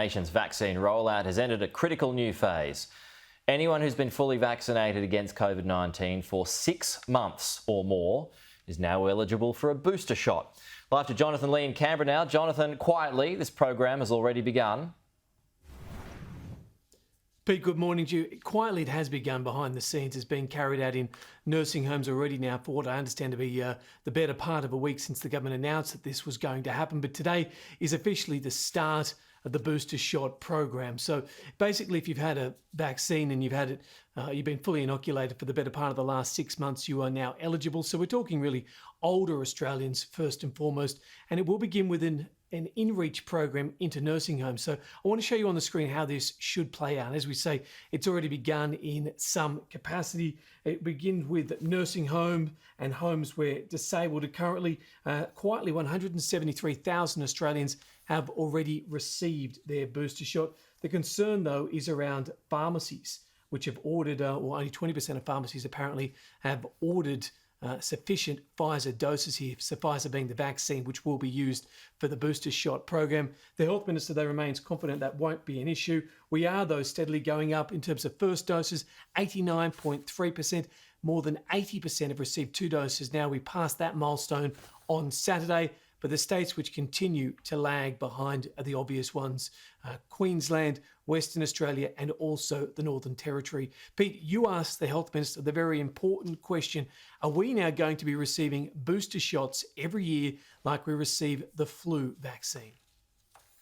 nation's vaccine rollout has entered a critical new phase. Anyone who's been fully vaccinated against COVID-19 for 6 months or more is now eligible for a booster shot. Live to Jonathan Lee in Canberra now. Jonathan, quietly, this program has already begun. Pete, good morning to you. Quietly, it has begun behind the scenes. It's been carried out in nursing homes already now for what I understand to be the better part of a week since the government announced that this was going to happen. But today is officially the start of the booster shot program. So basically, if you've had a vaccine and you've had it, you've been fully inoculated for the better part of the last 6 months, you are now eligible. So we're talking really older Australians first and foremost, and it will begin with an in-reach program into nursing homes. So I want to show you on the screen how this should play out. As we say, it's already begun in some capacity. It begins with nursing home and homes where disabled are currently, quietly 173,000 Australians have already received their booster shot. The concern, though, is around pharmacies, which have ordered, or only 20% of pharmacies apparently have ordered sufficient Pfizer doses here, so Pfizer being the vaccine which will be used for the booster shot program. The Health Minister, though, remains confident that won't be an issue. We are, though, steadily going up in terms of first doses, 89.3%. More than 80% have received 2 doses now. We passed that milestone on Saturday. But the states which continue to lag behind are the obvious ones, Queensland, Western Australia, and also the Northern Territory. Pete, you asked the Health Minister the very important question, are we now going to be receiving booster shots every year like we receive the flu vaccine?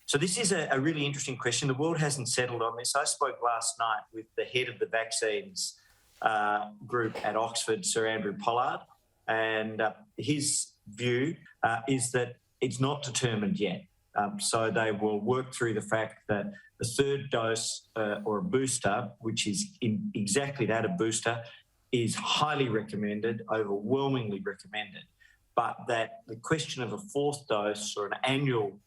So this is a really interesting question. The world hasn't settled on this. I spoke last night with the head of the vaccines group at Oxford, Sir Andrew Pollard, and his view is that it's not determined yet. So they will work through the fact that a third dose or a booster, which is in exactly that, a booster, is highly recommended, overwhelmingly recommended, but that the question of a 4th dose or an annual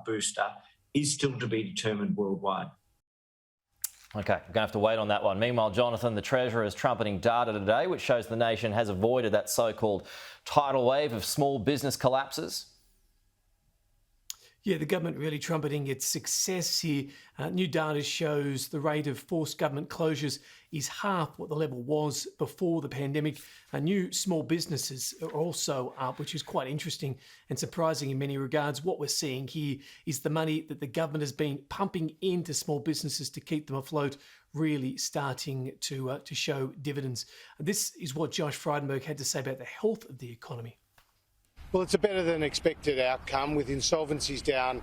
booster is still to be determined worldwide. OK, we're going to have to wait on that one. Meanwhile, Jonathan, the Treasurer is trumpeting data today, which shows the nation has avoided that so-called tidal wave of small business collapses. Yeah, the government really trumpeting its success here. New data shows the rate of forced government closures is half what the level was before the pandemic. New small businesses are also up, which is quite interesting and surprising in many regards. What we're seeing here is the money that the government has been pumping into small businesses to keep them afloat really starting to show dividends. This is what Josh Frydenberg had to say about the health of the economy. Well, it's a better than expected outcome, with insolvencies down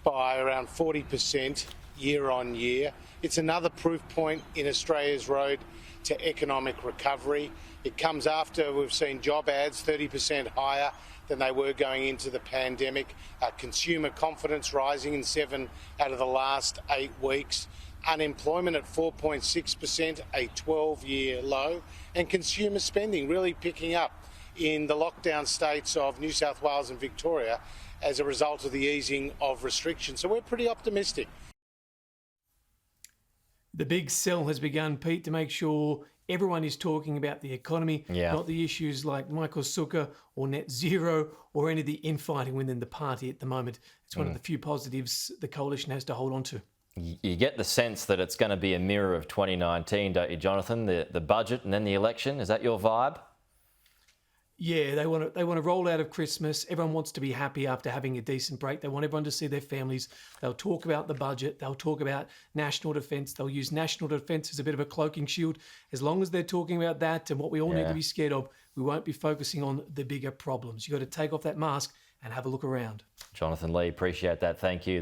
by around 40% year on year. It's another proof point in Australia's road to economic recovery. It comes after we've seen job ads 30% higher than they were going into the pandemic. Consumer confidence rising in 7 out of the last 8 weeks. Unemployment at 4.6%, a 12-year low. And consumer spending really picking up in the lockdown states of New South Wales and Victoria as a result of the easing of restrictions. So we're pretty optimistic. The big sell has begun, Pete, to make sure everyone is talking about the economy, not the issues like Michael Sukkar or net zero or any of the infighting within the party at the moment. It's one of the few positives the coalition has to hold on to. You get the sense that it's going to be a mirror of 2019, don't you, Jonathan? The budget and then the election. Is that your vibe? Yeah, they want to roll out of Christmas. Everyone wants to be happy after having a decent break. They want everyone to see their families. They'll talk about the budget. They'll talk about national defence. They'll use national defence as a bit of a cloaking shield. As long as they're talking about that and what we all need to be scared of, we won't be focusing on the bigger problems. You've got to take off that mask and have a look around. Jonathan Lee, appreciate that. Thank you.